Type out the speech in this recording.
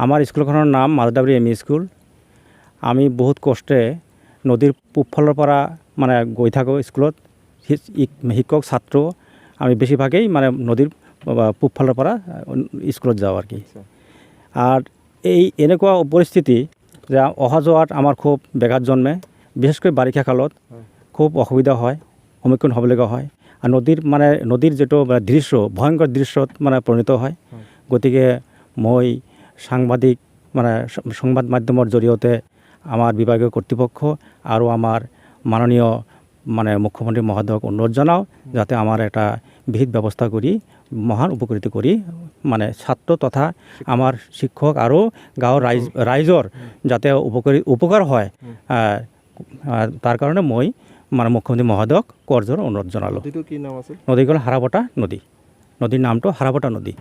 আমাৰ স্কুলখনৰ নাম মাজদাবৰী এম ই স্কুল। আমি বহুত কষ্টে নদীৰ পূবফালৰ পৰা মানে গৈ থাকোঁ স্কুলত। শিক্ষক ছাত্ৰ আমি বেছিভাগেই মানে নদীৰ পূবফালৰ পৰা স্কুলত যাওঁ আৰ কি। আৰ এনেকুৱা পৰিস্থিতি যে অহা যোৱাত আমাৰ খুব ব্যাঘাত জন্মে, বিশেষকৈ বাৰিষা কালত খুব অসুবিধা হয়, সন্মুখীন হ'বলগীয়া হয়। আৰ নদীৰ যিটো দৃশ্য ভয়ংকৰ দৃশ্যত মানে পৰিণত হয়। গতিকে মই সাংবাদিক সংবাদ মাধ্যমৰ জৰিয়তে আমাৰ বিভাগীয় কৰ্তৃপক্ষ আৰু আমাৰ মাননীয় মুখ্যমন্ত্ৰী মহোদয়ক অনুৰোধ জনাওঁ যাতে আমাৰ এটা বিহিত ব্যৱস্থা কৰি মহান উপকৃত কৰি ছাত্ৰ তথা আমাৰ শিক্ষক আৰু গাঁৱৰ ৰাইজৰ যাতে উপকাৰ হয়, তাৰ কাৰণে মই মুখ্যমন্ত্ৰী মহোদয়ক কৰজোৰ অনুৰোধ জনালোঁ। নদীখন হাৰাবটা নদী, নদীৰ নামটো হাৰাবটা নদী।